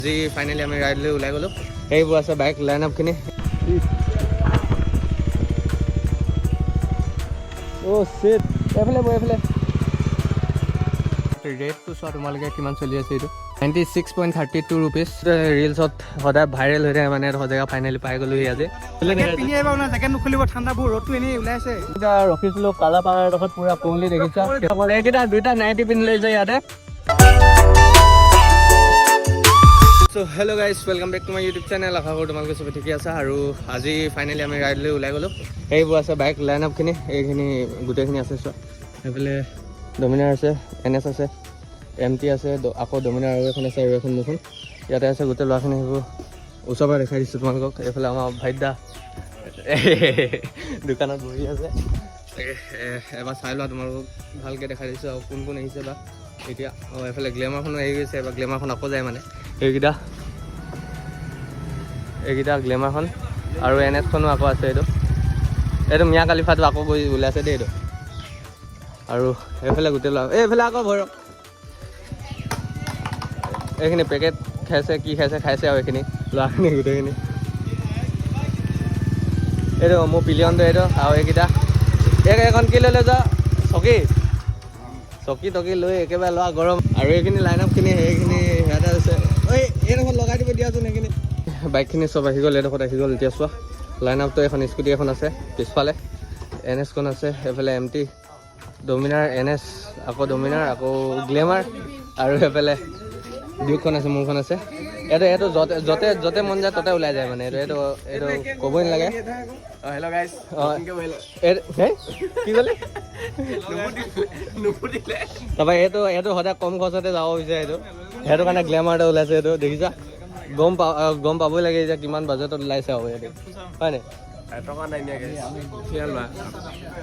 আজি ফাইনেলি আমি ৰাইড লৈ ওলাই গ'লোঁ। সেইবোৰ আছে বাইক লাইন আপখিনি। এইফালে ৰেটটো চোৱা তোমালোকে কিমান চলি আছে। এইটো 96.32 ৰুপিজ। ৰিলছত সদায় ভাইৰেল হৈ থাকে মানে জেগা ফাইনেলি পাই গ'লোহি আজি। জেকেট নুখুলিব, ঠাণ্ডাবোৰ ৰ'দটো এনেই ওলাইছে। এতিয়া ৰখিছিলোঁ কালাপাহাৰ ডোখৰত পুৰা কুঁৱলী দেখিছা। এইকেইটা দুইটা নাইটি পিন্ধি লৈ যায় ইয়াতে। So' hello' guys, welcome back to my YouTube channel. আশা কৰোঁ তোমালোকে চবে ঠিকে আছে। আৰু আজি ফাইনেলি আমি ৰাইড লৈ ওলাই গ'লোঁ। সেইবোৰ আছে বাইক লাইন আপখিনি, এইখিনি গোটেইখিনি আছে চোৱা। সেইফালে ডমিনাৰ আছে, NS আছে, MT আছে, আকৌ ডমিনাৰ আৰু এখন আছে আৰু এখন দুখন ইয়াতে আছে। গোটেই ল'ৰাখিনি সেইবোৰ ওচৰৰ পৰা দেখাই দিছোঁ তোমালোকক। এইফালে আমাৰ ভাইদা দোকানত বহি আছে। এবাৰ চাই লোৱা, তোমালোকক ভালকৈ দেখাই দিছোঁ আৰু কোন কোন আহিছে বা এতিয়া। এইফালে গ্লেমাৰখনো আহি গৈছে। এবাৰ গ্লেমাৰখন আকৌ যায় মানে এইকেইটা গ্লেমাৰখন আৰু NSখনো আকৌ আছে। এইটো মিয়া কালিফাটো আকৌ গৈ ওলাইছে দেই এইটো। আৰু এইফালে গোটেই ল'ৰা এইফালে আকৌ ভৈৰৱ এইখিনি পেকেট খাইছে, কি খাইছে আৰু এইখিনি ল'ৰাখিনি গোটেইখিনি। এইটো মোৰ পিলিয়নটো এইটো। আৰু এইকেইটা এইখন কি লৈ যা চকী টকী লৈ একেবাৰে লোৱা গৰম। আৰু এইখিনি লাইন আপখিনি সেইখিনি সেয়াতে আছে। এইডোখৰত লগাই দিব দিয়াচোন। সেইখিনি বাইকখিনি চব আহি গ'ল, এইডোখৰত আহি গ'ল। এতিয়া চোৱা লাইন আপটো এখন স্কুটি এখন আছে পিছফালে, NSখন আছে, সেইফালে MT, ডমিনাৰ, NS, আকৌ ডমিনাৰ, আকৌ গ্লেমাৰ, আৰু সেইফালে ডিউকখন আছে, মোৰখন আছে। এইটো য'তে মন যায় ততে ওলাই যায় মানে। এইটো ক'বই নালাগে। হেল্ল' গাইজ, কি ক'লে? তাৰপৰা এইটো সদায় কম খৰচতে যাব বিচাৰে। সেইটো কাৰণে গ্লেমাৰটো ওলাইছে। এইটো দেখিছা, গম পাবই লাগে যে কিমান বাজেটত ওলাইছে আৰু এইটো, হয় নাই?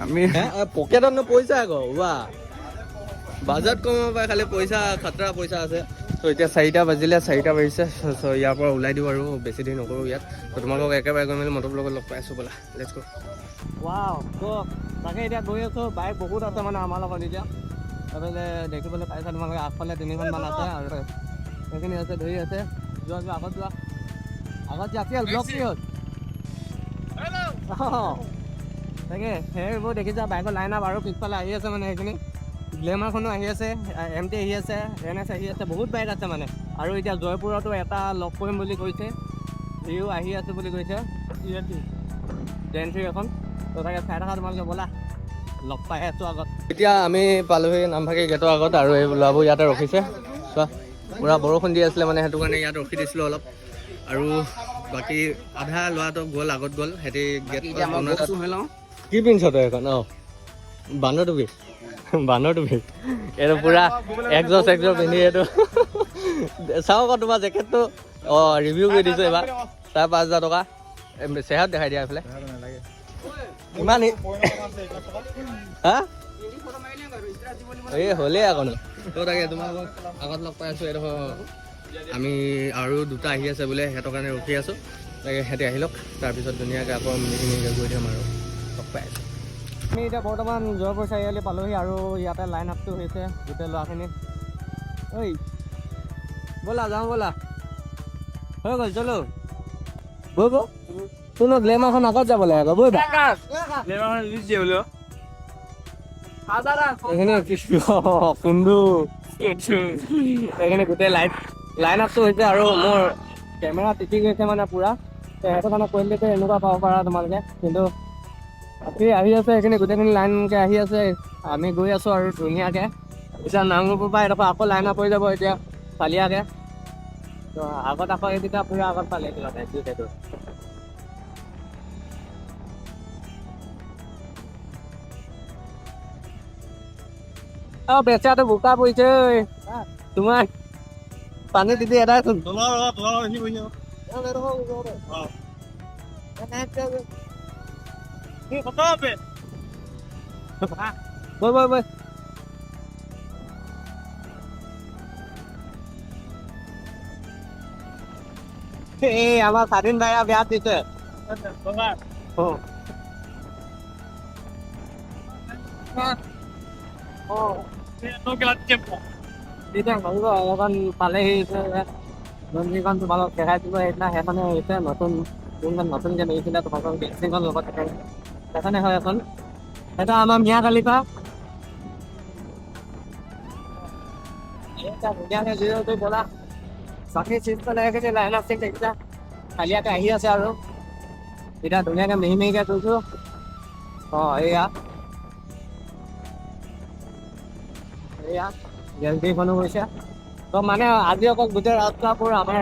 আমি পকেটতনো পইচা আকৌ বাজেট কমাব পাৰে, খালি পইচা খাতৰা পইচা আছে। ত' এতিয়া 4টা বাজিলে, 4টা বাজিছে। চ' ইয়াৰ পৰা ওলাই দিওঁ আৰু বেছি দেৰি নকৰোঁ ইয়াত। ত' তোমালোকক একেবাৰে গৈ মেলি মটৰ লগত লগ পাই আছোঁ ব'লা, লেটছ গো। তাকে এতিয়া গৈ আছোঁ। বাইক বহুত আছে মানে আমাৰ লগত এতিয়া। তাৰপিছতে দেখিবলৈ পাইছা তোমালোকে আগফালে 3খনমান আছে আৰু সেইখিনি আছে, ধৰি আছে। যোৱা আগত যোৱা কি হ'ল ব্লক কি হ'ল? তাকে সেইবোৰ দেখিছা বাইকৰ লাইন আপ। আৰু পিছফালে আহি আছে মানে সেইখিনি গ্লেমাৰখনো আহি আছে, MT আহি আছে, NS আহি আছে, বহুত বাইক আছে মানে। আৰু এতিয়া জয়পুৰতো এটা লগ কৰিম বুলি কৈছে, সিও আহি আছে বুলি কৈছে, জেন3 এখন। ত' তাকে চাই থকা তোমালোকে ব'লা, লগ পাই আছোঁ আগত। এতিয়া আমি পালোহি নামফাকে গেটৰ আগত। আৰু এই ল'ৰাবোৰ ইয়াতে ৰখিছে চোৱা। পূৰা বৰষুণ দি আছিলে মানে, সেইটো কাৰণে ইয়াত ৰখি দিছিলোঁ অলপ। আৰু বাকী আধা ল'ৰাটো আগত গ'ল। সিহঁতি গেট কি পিন্ধছ তই এখন? বান্দৰ টুপি এইটো পুৰা একজছ পিন্ধি এইটো চাওঁ আকৌ তোমাৰ জেকেটটো। ৰিভিউ কৰি দিছোঁ এইবাৰ 5,000 টকা। চেহেৰাত দেখাই দিয়া এইফালে ইমান হা এই হ'লেই আকৌ ন। ত' তাকে তোমালোকক আগত লগ পাই আছোঁ। এইডোখৰ আমি আৰু দুটা আহি আছে বোলে, সিহঁতৰ কাৰণে ৰখি আছোঁ। তাকে সিহঁতি আহি লওক, তাৰপিছত ধুনীয়াকৈ আকৌ মিটিংকৈ গৈ দিম আৰু লগ পাই আছোঁ। আমি এতিয়া বৰ্তমান জয়পুৰ চাৰিআলি পালোহি। আৰু ইয়াতে লাইন আপটো হৈছে গোটেই ল'ৰাখিনি। ঐ ব'লা যাওঁ ব'লা, হৈ গ'ল চলো বৈ তোৰ গ্লেমাৰখন আগত যাব লাগে আকৌ বৈ এইখিনি গোটেই লাইন আপটো হৈছে। আৰু মোৰ কেমেৰা টিপি গৈছে মানে পুৰা। সেইটো কাৰণে কৰিলেতো এনেকুৱা পাব পাৰা তোমালোকে। কিন্তু বাকী আহি আছে সেইখিনি গোটেইখিনি লাইনকৈ আহি আছে। আমি গৈ আছোঁ আৰু ধুনীয়াকৈ। এতিয়া নাঙলপুৰৰ পৰা এডোখৰ আকৌ লাইন আপ হৈ যাব এতিয়া চালিয়াকৈ। ত' আগত আকৌ এইকেইটা পুৰা আগত পালে সেইটো। বেচাটো বোকা পৰিছে তোমাৰ পানী দিদি এটাই চোন। বৈ এই আমাৰ স্বাধীন ভাইয়া বেয়া দিছে। এখন পালেহি যোনকেইখন তোমালোক দেখাই দিলোঁ সেইদিনা সেইখনে হৈছে নতুন যোনখন নতুনকৈ মেলিছিলে তোমালোকৰ গেলেক্সিখন লগত থাকে সেইখনে হয় এখন এটা আমাৰ মিয়া কালিকা এটা ধুনীয়াকৈ যিহেতু ব'লা চাকি চিজ পেলাই লাইন আপ চিট দেখিছা কালিয়াকৈ আহি আছে আৰু এতিয়া ধুনীয়াকৈ মিহি মিহিকৈ তুলিছোঁ অঁ এয়া গেলেক্সিখনো গৈছে তো মানে আজি অকল গোটেই ৰাস্তাবোৰ আমাৰ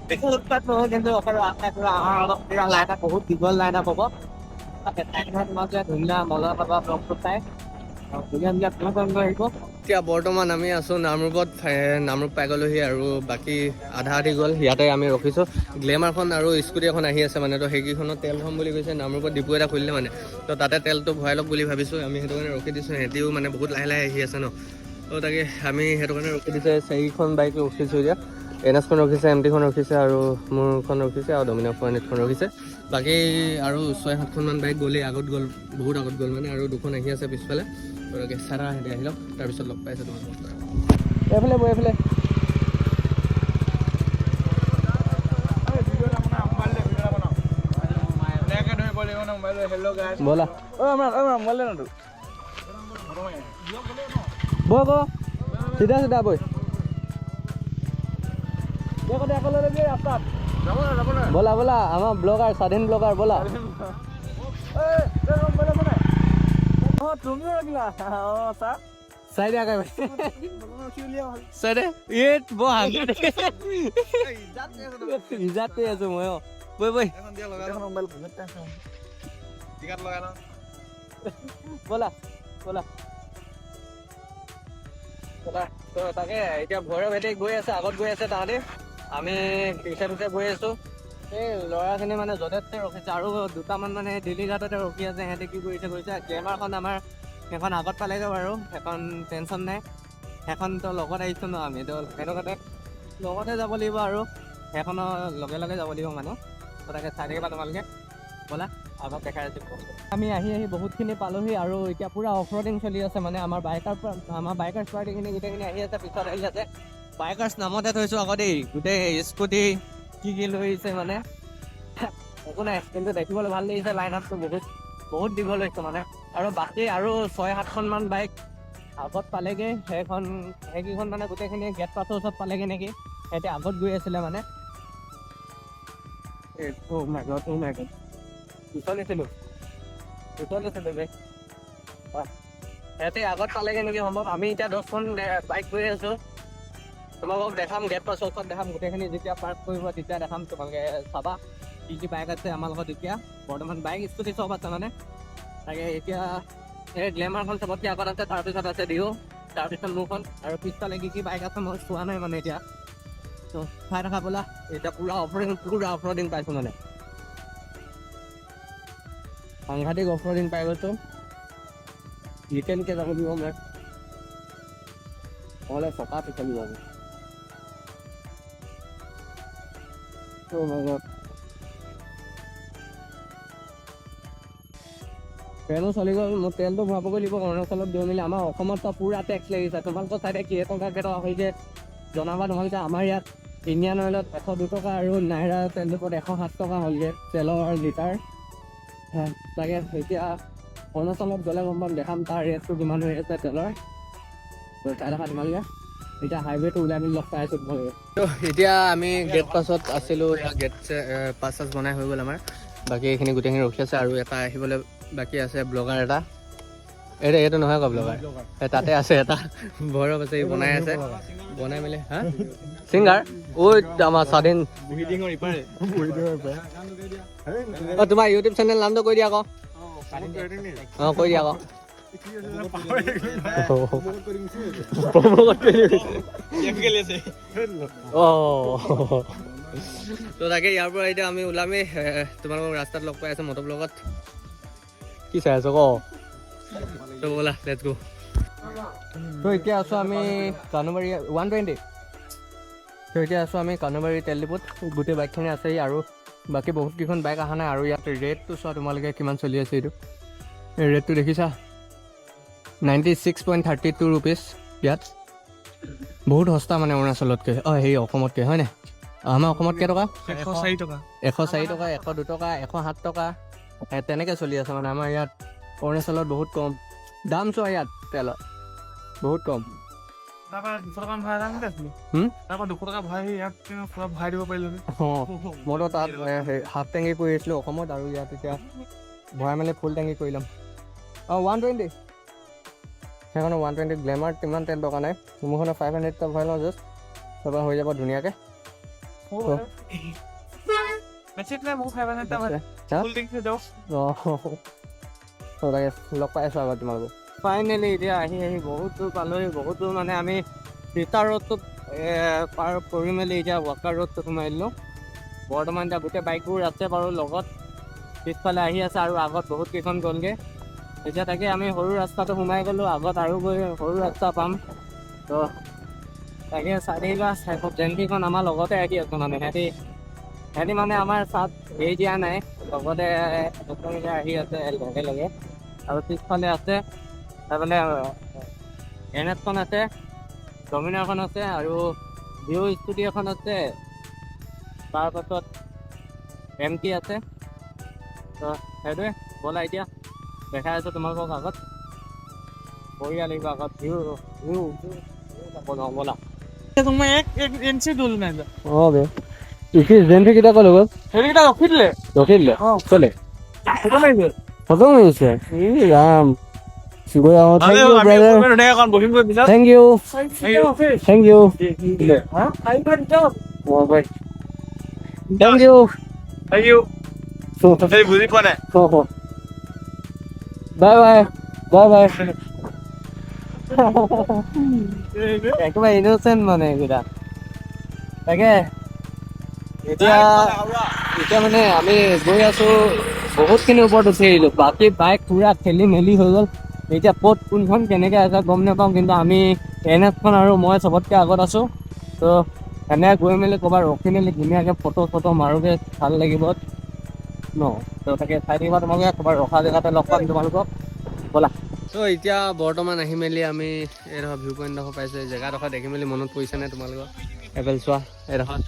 বেছি উৎপাত নহয় কিন্তু অকল ৰাস্তাটো আমাৰ অলপ লাইন আপ বহুত দীঘল লাইন আপ হ'ব তোমাক যে ধুনীয়া মজা পাবা ব্লগটো চাই ধুনীয়া ধুনীয়া ফিল্ম আহিব এতিয়া বৰ্তমান আমি আছোঁ নামৰূপত নামৰূপ পাই গ'লোহি আৰু বাকী আধা আধি গ'ল ইয়াতে আমি ৰখিছোঁ গ্লেমাৰখন আৰু স্কুটি এখন আহি আছে মানে তো সেইকেইখনত তেল থ'ম বুলি কৈছে নামৰূপত ডিপু এটা খুলিলে মানে তো তাতে তেলটো ভৰাই লওক বুলি ভাবিছোঁ আমি সেইটো কাৰণে ৰখি দিছোঁ সিহঁতিও মানে বহুত লাহে লাহে আহি আছে ন তো তাকে আমি সেইটো কাৰণে ৰখি দিছোঁ চাৰিখন বাইক ৰখিছোঁ এতিয়া NS খন ৰখিছে MT খন ৰখিছে আৰু মোৰখন ৰখিছে আৰু ডমিনাৰ 400খন ৰখিছে বাকী আৰু 6-7খনমান বাইক গ'লেই আগত গ'ল বহুত আগত গ'ল মানে আৰু দুখন আহি আছে পিছফালে গতিকে চাৰা সিহঁতে আহি লওক তাৰপিছত লগ পাইছোঁ তোমালোকক এইফালে এইফালে ব'লা বৈ ক চিধা চিধা বৈ ব'লা ব'লা আমাৰ ব্লগাৰ স্বাধীন ব্লগাৰ ব'লা চাই দিয়া চাই দে ইজাত কৰি আছো মই বৈ বৈ ব'লা ব'লা তাকে এতিয়া ভৈৰৱ ভেটি গৈ আছে আগত গৈ আছে তাহাঁতি আমি পিছে পিছে গৈ আছো এই ল'ৰাখিনি মানে য'তে ত'তে ৰখিছে আৰু দুটামান মানে দিল্লী ঘাটতে ৰখি আছে সিহঁতে কি কৰিছে গ্লেমাৰখন আমাৰ সেইখন আগত পালেগৈ বাৰু সেইখন টেনশ্যন নাই সেইখনতো লগত আহিছোঁ ন আমি তো সেইটো কাৰণে লগতে যাব লাগিব আৰু সেইখনৰ লগে লগে যাব লাগিব মানে তাকে চাই থাকিবা তোমালোকে ব'লা আগত দেখাই আছোঁ আমি আহি বহুতখিনি পালোহি আৰু এতিয়া পূৰা অফ ৰ'ডিং চলি আছে মানে আমাৰ বাইকাৰ্ছ পাৰ্টিখিনি গোটেইখিনি আহি আছে পিছত আহি আছে বাইকাৰ্ছ নামতে থৈছোঁ আকৌ দেই গোটেই স্কুটি কি লৈ আহিছে মানে একো নাই কিন্তু দেখিবলৈ ভাল লাগিছে লাইন আপটো বহুত দীঘল হৈছে মানে আৰু বাকী আৰু 6-7খনমান বাইক আগত পালেগৈ সেইকেইখন মানে গোটেইখিনি গেট পাছৰ ওচৰত পালেগৈ নেকি সিহঁতে আগত গৈ আছিলে মানে উচলিছিলোঁ বে সিহঁতে আগত পালেগৈ নেকি সম্ভৱ আমি এতিয়া 10খন বাইক গৈ আছোঁ তোমালোকক দেখাম গেট পাছৰ ওচৰত দেখাম গোটেইখিনি যেতিয়া পাৰ্ক কৰিব তেতিয়া দেখাম তোমালোকে চাবা কি বাইক আছে আমাৰ লগত এতিয়া বৰ্তমান বাইক স্কুটি চব আছে মানে তাকে এতিয়া এই গ্লেমাৰখন চবতকৈ আগত আছে তাৰপিছত আছে ডিঅ' তাৰপিছত মোৰখন আৰু পিছফালে কি বাইক আছে মই চোৱা নাই মানে এতিয়া তো চাই থকা বোলা এতিয়া পূৰা অফ ৰ'ডিং পাইছোঁ মানে সাংঘাতিক অফ ৰ'ডিং পাই গৈছোঁ ৰিটেনকৈ যাব দিব মই নহ'লে চকা পিছলি যাব ট্ৰেইনো চলি গ'ল মোৰ তেলটো ভৰাবগৈ লাগিব অৰুণাচলত গৈ মেলি আমাৰ অসমত পূৰা টেক্স লাগিছে তোমালোকৰ চাইডে কেইটকা হৈছে জনাবা তোমালোকে আমাৰ ইয়াত ইণ্ডিয়ান অইলত 102 টকা আৰু নাইৰা তেল ডিপত 107 টকা হ'লগৈ তেলৰ লিটাৰ তাকে এতিয়া অৰুণাচলত গ'লে গম পাম দেখাম তাৰ ৰেটটো কিমান হৈ আছে তেলৰ চাই থকা তোমালোকে এতিয়া হাইৱেটো ওলাই মেলি লগ পাই আছোঁ তোমালোকে এতিয়া আমি গেট পাছত আছিলোঁ গেট পাছ বনাই হৈ গ'ল আমাৰ বাকী এইখিনি গোটেইখিনি ৰখি আছে আৰু এটা আহিবলৈ বাকী আছে ব্লগাৰ এটা এইটো নহয় আকৌ ব্লগাৰ তাতে আছে এটা ভৈৰৱ আছে বনাই মেলি হা ছিংগাৰ আমাৰ স্বাধীন তোমাৰ ইউটিউব চেনেল নামটো কৈ দিয়া আকৌ কৈ দিয়া আকৌ তো তাকে ইয়াৰ পৰা এতিয়া আমি ওলামেই তোমালোকক ৰাস্তাত লগ পাই আছোঁ মটৰ ব্লগত কি চাই আছো ক তো ব'লা লেটছ গো তো এতিয়া আছোঁ আমি কানুবাৰী 120 তো এতিয়া আছোঁ আমি কানুবাৰী তেল ডিপোত গোটেই বাইকখিনি আছেই আৰু বাকী বহুতকেইখন বাইক অহা নাই আৰু ইয়াত ৰেটটো চোৱা তোমালোকে কিমান চলি আছে এইটো এই ৰেটটো দেখিছা 96.32 ৰুপিজ ইয়াত বহুত সস্তা মানে অৰুণাচলতকৈ হেৰি অসমতকৈ হয়নে? আমাৰ অসমত কেইটকা? 104 টকা 104 টকা 102 টকা 107 টকা তেনেকৈ চলি আছে মানে। আমাৰ ইয়াত অৰুণাচলত বহুত কম দাম। চোৱা ইয়াত তেলত বহুত কম। তাৰপৰা 200 টকা ভৰাই আনিলে আছিলে। তাৰপৰা 200 টকা ভৰাই ইয়াত পুৰা ভৰাই দিব পাৰিলো। অঁ মইতো তাত হাফ টেংকি কৰি আছিলোঁ অসমত, আৰু ইয়াত এতিয়া ভৰাই মেলি ফুল টেংকি কৰি ল'ম। 120 সেইখনৰ 120 গ্লেমাৰ ইমান তেল দৰকাৰ নাই। মোৰখনৰ 500 টকা ভৰাই লওঁ জাষ্ট, তাৰপৰা হৈ যাব ধুনীয়াকৈ। তাকে লগ পাই আছোঁ আগত তোমালোকক। ফাইনেলি এতিয়া আহি বহুত দূৰ পালোহি। বহুত দূৰ মানে আমি ৰিটাৰ ৰোডটোত পাৰ কৰি মেলি এতিয়া ৱাকাৰ ৰোডটো সোমাই দিলোঁ। বৰ্তমান এতিয়া গোটেই বাইকবোৰ আছে বাৰু লগত, পিছফালে আহি আছে আৰু আগত বহুত কেইখন গ'লগৈ। এতিয়া তাকে আমি সৰু ৰাস্তাটো সোমাই গ'লোঁ, আগত আৰু গৈ সৰু ৰাস্তা পাম। তো তাকে চাৰিবা জেনকিখন আমাৰ লগতে আহি আছে মানে। সিহঁতি মানে আমাৰ চাত এৰি দিয়া নাই, লগতে আহি আছে লগে লগে। আৰু পিছফালে আছে তাৰমানে NSখন আছে, ডমিনাৰখন আছে, আৰু ভিউ স্কুটি এখন আছে, তাৰপাছত MT আছে। তো সেইটোৱে ব'লা এতিয়া দেখাই আছোঁ তোমালোকক আগত। বঢ়িয়া লাগিব আগত ভিউ ব'লা। মই এক ইঞ্চি দূৰ নাই। অঁ বে জেনফি কেইটা ক'লে গ'ল? সেইকেইটা ৰখি দিলে। চলে খতম হৈ গৈছে। Ram thank you. বুজি পোৱা নাই। Bye bye bye bye. একেবাৰে ইন'চেণ্ট মানে এইকেইটা। তাকে এতিয়া মানে আমি গৈ আছো, বহুতখিনি ওপৰত উঠি আহিলোঁ। বাকী বাইক পুৰা খেলি মেলি হৈ গ'ল। এতিয়া ক'ত কোনখন কেনেকৈ আছে গম নাপাওঁ, কিন্তু আমি NSখন আৰু মই চবতকৈ আগত আছোঁ। তো এনে গৈ মেলি ক'ৰবাত ৰখি মেলি ধুনীয়াকৈ ফটো মাৰোগৈ, ভাল লাগিব ন। তো তাকে চাই থাকিবা তোমালোকে, ক'ৰবাত ৰখা জেগাতে লগ পাম তোমালোকক, ব'লা। ত' এতিয়া বৰ্তমান আহি মেলি আমি এইডোখৰ ভিউ পইণ্টডোখৰ পাইছোঁ। এই জেগাডোখৰ দেখি মেলি মনত পৰিছেনে তোমালোকৰ? এফালে চোৱা এইডোখৰ।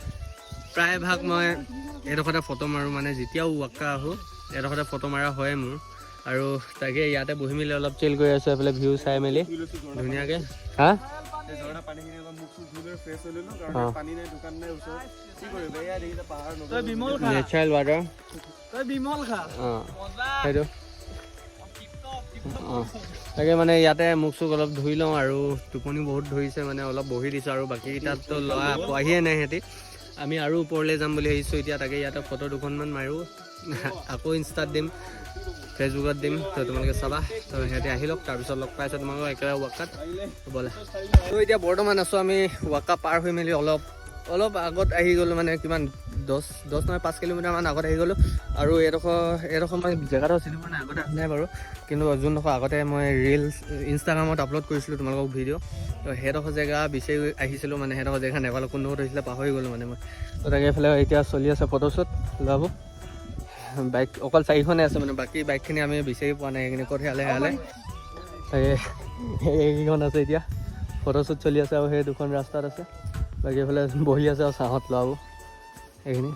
প্ৰায়ভাগ মই এইডোখৰতে ফটো মাৰোঁ, মানে যেতিয়াও ৱাক্কা আহোঁ এইডোখৰতে ফটো মাৰা হয় মোৰ। আৰু তাকে ইয়াতে বহি মেলি অলপ চিল কৰি আছোঁ, এইফালে ভিউ চাই মেলি ধুনীয়াকৈ। হা নেচাৰেল ৱাটাৰ। অঁ সেইটো তাকে মানে ইয়াতে মুখ চুখ অলপ ধুই লওঁ, আৰু টোপনি বহুত ধৰিছে মানে অলপ বহি দিছোঁ। আৰু বাকীকেইটাতো ল'ৰা পোৱাহিয়ে নাই সিহঁতি। আমি আৰু ওপৰলৈ যাম বুলি ভাবিছোঁ এতিয়া। তাকে ইয়াতে ফটো দুখনমান মাৰোঁ, আকৌ ইনষ্টাত দিম, ফেচবুকত দিম। তো তোমালোকে চাবা। তো সিহঁতে আহি লওক, তাৰপিছত লগ পাইছোঁ তোমালোকক একেবাৰে ৱাক্কাত, ব'লা। তো এতিয়া বৰ্তমান আছোঁ আমি ৱাক্কা পাৰ হৈ মেলি অলপ আগত আহি গ'লোঁ, মানে কিমান 10 নহয় 5 কিলোমিটাৰমান আগত আহি গ'লোঁ। আৰু এইডোখৰ মই জেগাটো চিনি পোৱা নাই, আগতে আহা নাই বাৰু, কিন্তু যোনডোখৰ আগতে মই ৰিলছ ইনষ্টাগ্ৰামত আপলোড কৰিছিলোঁ তোমালোকক ভিডিঅ'। তো সেইডোখৰ জেগা বিচাৰি আহিছিলোঁ, মানে সেইডোখৰ জেগা নেপালোঁ, কোনডোখৰত হৈছিলে পাহৰি গ'লোঁ মানে মই। তো তাকে এইফালে এতিয়া চলি আছে ফটোশ্বুট ল'ব। বাইক অকল 4খনে আছে মানে, বাকী বাইকখিনি আমি বিচাৰি পোৱা নাই। সেইখিনি ক'ত হেৰালে তাকে এইকেইখন আছে এতিয়া ফটোশ্বুট চলি আছে, আৰু সেই দুখন ৰাস্তাত আছে। বাকী এইফালে বহি আছে আৰু চাহত লোৱাব এইখিনি।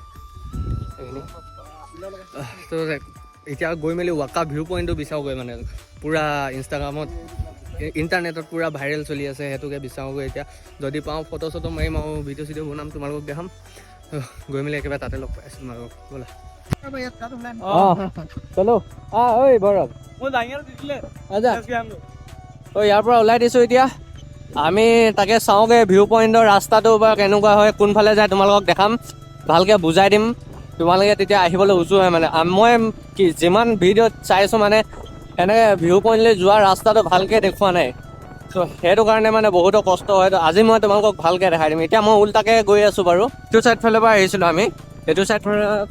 তো এতিয়া গৈ মেলি ৱাক্কা ভিউ পইণ্টটো বিচাৰোঁগৈ, মানে পূৰা ইণ্টাৰনেটত পূৰা ভাইৰেল চলি আছে, সেইটোকে বিচাৰোঁগৈ এতিয়া। যদি পাওঁ ফটো চটো মাৰিম আৰু ভিডিঅ' চিডিঅ' বনাম, তোমালোকক দেখাম। গৈ মেলি একেবাৰে তাতে লগ পাই আছোঁ তোমালোকক, ব'লা। চলো ঐ ভৈৰৱ, ইয়াৰ পৰা ওলাই দিছোঁ এতিয়া। আমি তাকে চাওঁগৈ ভিউ পইণ্টৰ ৰাস্তাটো বা কেনেকুৱা হয়, কোনফালে যায় তোমালোকক দেখাম, ভালকৈ বুজাই দিম। তোমালোকে তেতিয়া আহিবলৈ উজু হয় মানে। মই যিমান ভিডিঅ'ত চাইছোঁ মানে এনেকৈ ভিউ পইণ্টলৈ যোৱা ৰাস্তাটো ভালকৈ দেখুওৱা নাই। ত' সেইটো কাৰণে মানে বহুতো কষ্ট হয়। আজি মই তোমালোকক ভালকৈ দেখাই দিম। এতিয়া মই উল্টাকৈ গৈ আছোঁ বাৰু, এইটো ছাইড ফালৰ পৰা আহিছিলোঁ আমি। এইটো ছাইড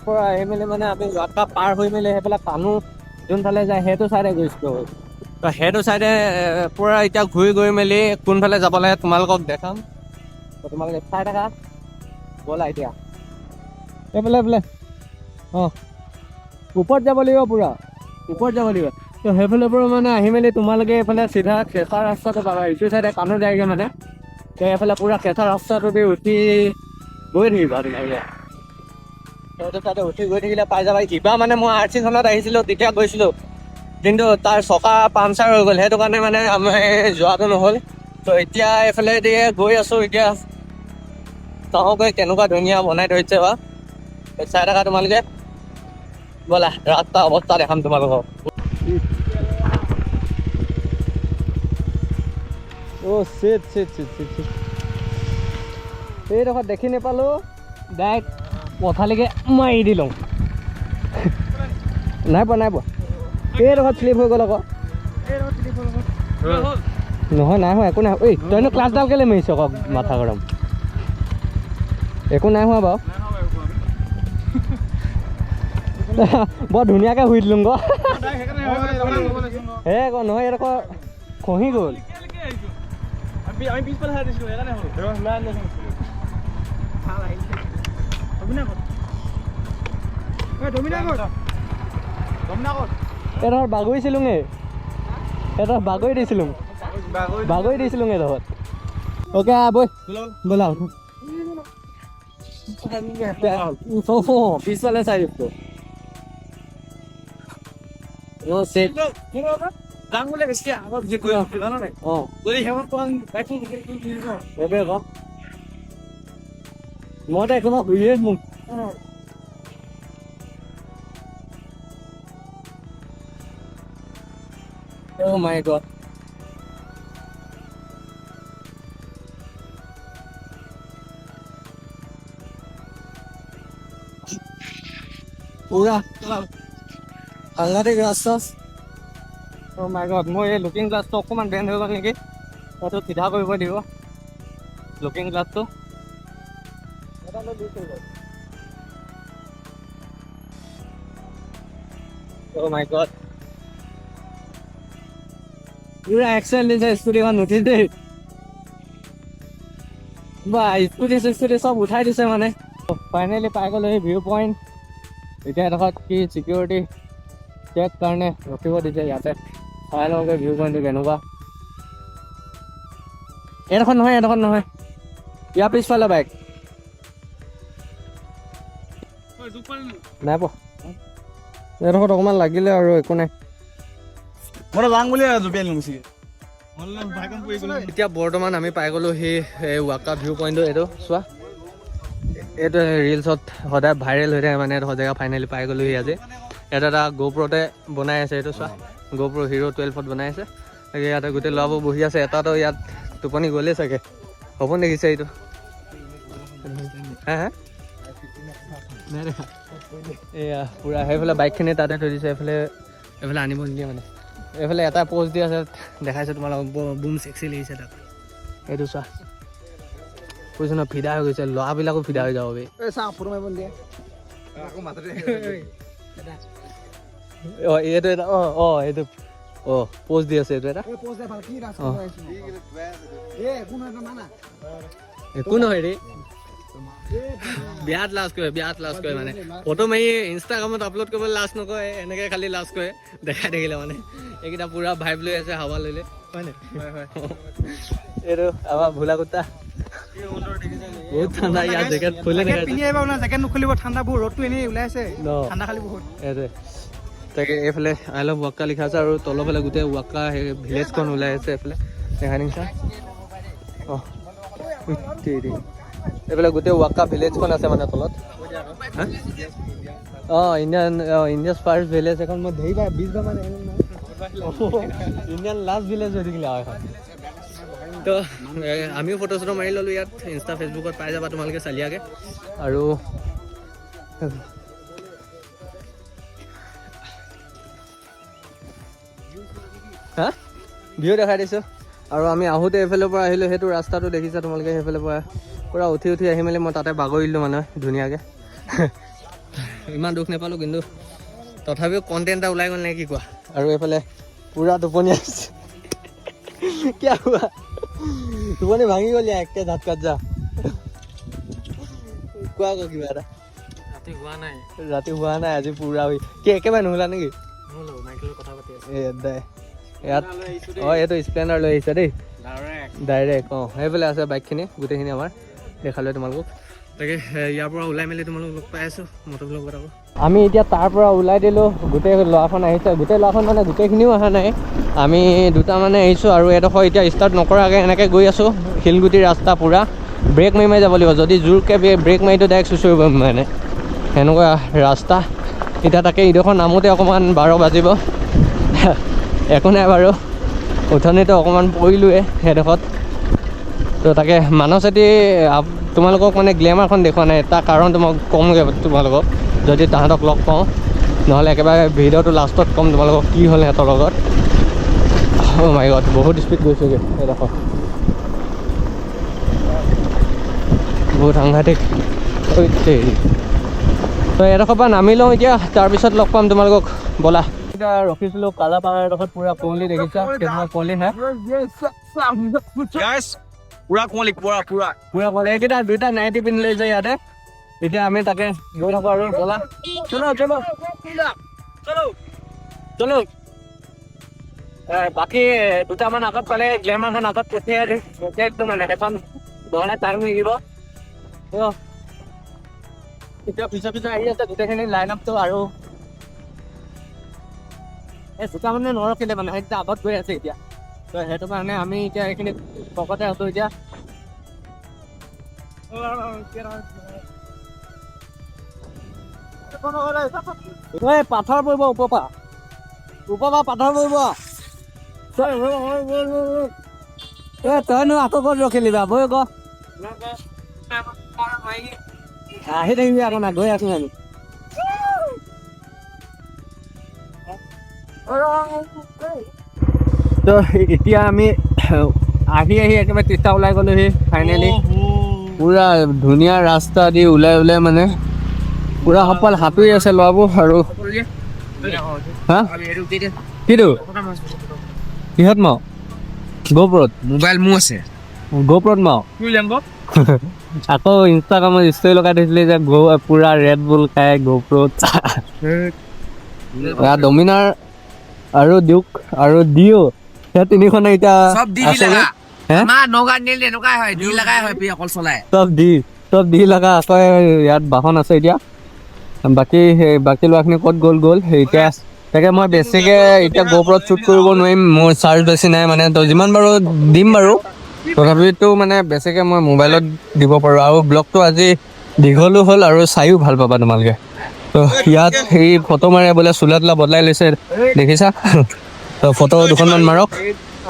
পৰা আহি মেলি মানে আমি ৱাক্কা পাৰ হৈ মেলি সেইফালে পানো যোনফালে যায় সেইটো ছাইডে গৈছিলোঁ। তো সেইটো ছাইডে পূৰা এতিয়া ঘূৰি গৈ মেলি কোনফালে যাব লাগে তোমালোকক দেখাম। তো তোমালোকে চাই থাকা, ব'লা এতিয়া এইফালে। অঁ ওপৰত যাব লাগিব, পূৰা ওপৰত যাব লাগিব। তো সেইফালৰ পৰা মানে আহি মেলি তোমালোকে এইফালে চিধা কেঁচা ৰাস্তাটো পাবা। ইটো চাইডে কাণো যায়গৈ মানে। এইফালে পুৰা কেঁচা ৰাস্তাটোতে উঠি গৈ থাকিবা ধুনীয়াকৈ তাতে উঠি গৈ থাকিলে পাই যাবা কিবা মানে মই RC-খনত আহিছিলোঁ তেতিয়া গৈছিলোঁ কিন্তু তাৰ চকা পামচাৰ হৈ গ'ল সেইটো কাৰণে মানে আমি যোৱাটো নহ'ল তো এতিয়া এইফালে দিয়ে গৈ আছোঁ এতিয়া চাওঁগৈ কেনেকুৱা ধুনীয়া বনাই থৈছে বা চাই থাকা তোমালোকে ব'লা ৰাস্তা অৱস্থা দেখাম তোমালোকক চিট এইডোখৰত দেখি নাপালোঁ ডাইৰেক্ট পথালিকে মাৰি দিলোঁ নাই পোৱা এইডোখৰত শ্লিপ হৈ গ'ল আকৌ নহয় নাই হোৱা একো নাই ঐ তইনো ক্লাছডাল কেলৈ মাৰিছ আকৌ মাথা গৰম একো নাই হোৱা বাৰু বৰ ধুনীয়াকৈ শুই দিলোঁ আকৌ হে আকৌ নহয় এইডোখৰ খহি গ'ল আমি পিছফালে হাই দিছিলোঁ সেইকাৰণে এইডোখৰত বাগৰিছিলোঁ এইডোখৰত বাগৰি দিছিলোঁ এইডোখৰত অ'কে বৈ ব'লা পিছফালে চাই দিছোঁ যাম বুলি বেছি আগত যি কৈ আছোঁ জানা নাই অঁ যদি শেষত মইতো একেবাৰে শুইয়ে মোক Oh my god. পুৰা সাংঘাতিক ৰাস্তা Oh my god, মই এই লুকিং গ্লাছটো অকণমান বেণ্ড হৈ গ'ল নেকি সেইটো চিধা কৰিব দিব লুকিং গ্লাছটো Oh my god. পুৰা এক্সেলেণ্ট দিছে স্কুটিখন উঠি দেই বা স্কুটি চব উঠাই দিছে মানে ফাইনেলি পাই গ'লোঁ এই ভিউ পইণ্ট এতিয়া এডোখৰত কি চিকিউৰিটি চেক কাৰণে ৰখিব দিছে ইয়াতে চাই লওঁগৈ ভিউ পইণ্টটো কেনেকুৱা এইডোখৰত নহয় ইয়াৰ পিছফালে বাইক নাই পোৱা এইডোখৰত অকণমান লাগিলে আৰু একো নাই মই যাম বুলি জুপিয়াই নিলোঁ বেছিকৈ এতিয়া বৰ্তমান আমি পাই গ'লোঁ সেই ৱাকা ভিউ পইণ্টটো এইটো চোৱা এইটো ৰিলছত সদায় ভাইৰেল হৈ থাকে মানে এইডোখৰ জেগা ফাইনেলি পাই গ'লোহি আজি এটা GoProতে বনাই আছে এইটো চোৱা GoPro Hero 12ত বনাই আছে তাকে ইয়াতে গোটেই ল'ৰাবোৰ বহি আছে এটাতো ইয়াত টোপনি গ'লেই চাগে হ'ব দেখিছে এইটো হা এয়া পুৰা সেইফালে বাইকখিনি তাতে থৈ দিছে এইফালে আনিব নিদিয়ে মানে এইফালে এটা প'ষ্ট দি আছে দেখাইছে তোমালোকক বুম চেক্সি লাগিছে তাক এইটো চোৱা কৈছোঁ ন ফিদা হৈ গৈছে ল'ৰাবিলাকো ফিদা হৈ যাব এইটো এটা এইটো প'ষ্ট দি আছে এইটো এটা একো নহয় ৰে বিয়াত লাজ কৰে মানে ফটো মাৰি ইনষ্টাগ্ৰামত আপলোড কৰিবলৈ লাজ নকৰে এনেকৈ খালি লাজ কৰে দেখাই থাকিলে মানে এইকেইটা পুৰা ভাইব লৈ আছে হাৱা লৈ হয় নাই এইটো আমাৰ ভোলা কুত্তা বহুত ঠাণ্ডা ইয়াত জেকেট খুলি জেকেট নুখুলিব ঠাণ্ডা বহুত ৰ'দটো এনেই ওলাই আছে ঠাণ্ডা খালি বহুত এইটোৱে তাকে এইফালে আই লাভ ৱাক্কা লিখা আছে আৰু তলৰ ফালে গোটেই ৱাক্কা সেই ভিলেজখন ওলাই আছে এইফালে দেখাই নিছা এইফালে গোটেই ৱাক্কা ভিলেজখন আছে মানে তলত ইণ্ডিয়াছ ফাৰ্ষ্ট ভিলেজ এখন মই ধেই 20 মানে ইণ্ডিয়ান লাষ্ট ভিলেজ হৈ থাকিলে আৰু এখন তো আমিও ফটো চটো মাৰি ল'লোঁ ইয়াত ইনষ্টা ফেচবুকত পাই যাবা তোমালোকে চালিয়াকৈ আৰু হা ভিউ দেখাই দিছোঁ আৰু আমি আহোঁতে এইফালৰ পৰা আহিলোঁ সেইটো ৰাস্তাটো দেখিছা তোমালোকে সেইফালৰ পৰা পূৰা উঠি আহি মেলি মই তাতে বাগৰিলোঁ মানে ধুনীয়াকৈ ইমান দুখ নাপালোঁ কিন্তু তথাপিও কণ্টেণ্ট এটা ওলাই গ'ল নে কি কোৱা আৰু এইফালে পূৰা টোপনি আহিছে কিয় কোৱা টোপনি ভাঙি গ'ল একে ঝাটকাত যা কোৱা আকৌ কিবা এটা ৰাতি হোৱা নাই আজি পূৰা কি একেবাৰে নুশুলা নেকি ইয়াত এইটো স্প্লেণ্ডাৰ লৈ আহিছে দেই ডাইৰেক্ট সেইফালে আছে বাইকখিনি গোটেইখিনি আমাৰ দেখালোঁ তোমালোকক তাকে ইয়াৰ পৰা ওলাই মেলি তোমালোকক লগ পাই আছোঁ মটৰব্লগত আকৌ আমি এতিয়া তাৰ পৰা ওলাই দিলোঁ গোটেই ল'ৰাখন আহিছে গোটেই ল'ৰাখন মানে গোটেইখিনিও অহা নাই আমি দুটা মানে আহিছোঁ আৰু এডোখৰ এতিয়া ষ্টাৰ্ট নকৰাকৈ এনেকৈ গৈ আছোঁ শিলগুটি ৰাস্তা পূৰা ব্ৰেক মাৰি যাব লাগিব যদি জোৰকৈ ব্ৰেক মাৰিটো ডাইৰেক্ট চুচৰিব মানে সেনেকুৱা ৰাস্তা এতিয়া তাকে ইডোখৰ নামোতে অকণমান 12 বাজিব একো নাই বাৰু উঠনিতো অকণমান পৰিলোৱে সেইডোখৰত তো তাকে মানসেতি তোমালোকক মানে গ্লেমাৰখন দেখুওৱা নাই তাৰ কাৰণটো মই ক'মগৈ তোমালোকক যদি তাহাঁতক লগ পাওঁ নহ'লে একেবাৰে ভিডিঅ'টো লাষ্টত ক'ম তোমালোকক কি হ'ল সিহঁতৰ লগত মাই গড বহুত স্পীড গৈছোগৈ এইডোখৰ বহুত সাংঘাতিক তো এডোখৰ পৰা নামি লওঁ এতিয়া তাৰপিছত লগ পাম তোমালোকক ব'লা এতিয়া ৰখিছিলোঁ কালাপাহাৰ এডোখৰত পূৰা কুঁৱলী দেখিছা কুঁৱলী নাই পুৰা কুঁৱলী পুৰা কুঁৱলী এইকেইটা দুইটা নাইটি পিন্ধি লৈ যায় ইয়াতে এতিয়া আমি তাকে গৈ থাকোঁ আৰু ব'লা চলো বাকী দুটামান আগত পালে গ্লেমাৰখন আগত পঠিয়াই দিম একদম মানে সেইখন নহ'লে টাইম লাগিব এতিয়া পিছে আহি আছে গোটেইখিনি লাইন আপটো আৰু এই দুটা মানে নৰখিলে মানে সেইকেইটা আগত গৈ আছে এতিয়া তো সেইটো কাৰণে আমি এতিয়া এইখিনি পকতে আছোঁ এতিয়া পাথৰ পৰিব ওপৰ পৰা পাথৰ পৰিব তইনো আকৌ ক'ত ৰখিলি বা বৈ ক আহি থাকিবি আকৌ না গৈ আছোঁ আমি তো এতিয়া আমি আহি একেবাৰে তিতা ওলাই গ'লোহি ফাইনেলি পুৰা ধুনীয়া ৰাস্তা দি ওলাই মানে পুৰা সফল সাঁতুৰি আছে ল'ৰাবোৰ আৰু হা কিটো কিহত মাও গোপ্ৰত মোবাইল মোৰ আছে গোপ্ৰত মাও আকৌ ইনষ্টাগ্ৰামত ষ্টৰি লগাই থৈছিলে যে পুৰা ৰেড বুল খাই গোপ্ৰত ডমিনাৰ আৰু ডিউক আৰু ডিঅ' সেই তিনিখনে এতিয়া চব দি লগা আকৌ ইয়াত বাহন আছে এতিয়া বাকী ল'ৰাখিনি ক'ত গ'ল এতিয়া তাকে মই বেছিকৈ এতিয়া গোপ্ৰত শ্বুট কৰিব নোৱাৰিম মোৰ চাৰ্জ বেছি নাই মানে তো যিমান বাৰু দিম বাৰু তথাপিতো মানে বেছিকৈ মই মোবাইলত দিব পাৰোঁ আৰু ব্লগটো আজি দীঘলো হ'ল আৰু চায়ো ভাল পাবা তোমালোকে তো ইয়াত সেই ফটো মাৰে বোলে চোলা তোলা বদলাই লৈছে দেখিছা তো ফটো দুখনমান মাৰক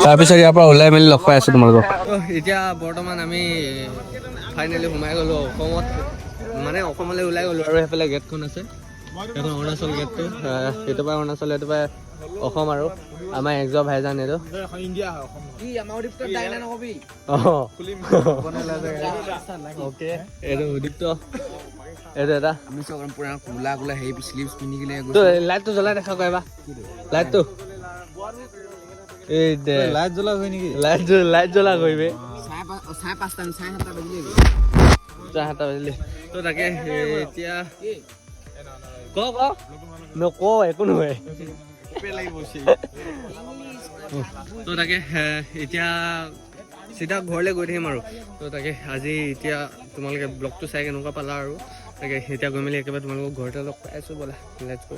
তাৰপিছত ইয়াৰ পৰা ওলাই মেলি লগ পাই আছোঁ তোমালোকক এতিয়া বৰ্তমান আমি ফাইনেলি সোমাই গ'লোঁ অসমলৈ ওলাই গ'লোঁ আৰু সেইফালে গেটখন আছে সেইখন অৰুণাচল গেটটো সেইটো পৰা অৰুণাচল এইটো পৰা অসম আৰু আমাৰ এক্সৰ ভাইজান এইটো অ'কে এইটো উদীপ্ত এইটো এটা আমি চব পুৰা কোলা হেৰি স্লিভছ পিন্ধি কিনে লাইটটো জ্বলাই দেখা কৰিবা লাইটটো এই দে লাইট জ্বলা হয় নেকি লাইট জ্বলা কৰিবি 7:30 বাজিলে তো তাকে এতিয়া নক একো নহয় তো তাকে এতিয়া চিধা ঘৰলৈ গৈ থাকিম আৰু তো তাকে আজি এতিয়া তোমালোকে ব্লগটো চাই কেনেকুৱা পালা আৰু তাকে এতিয়া গৈ মেলি একেবাৰে তোমালোকক ঘৰতে লগ পাই আছোঁ ব'লা লেটছ গো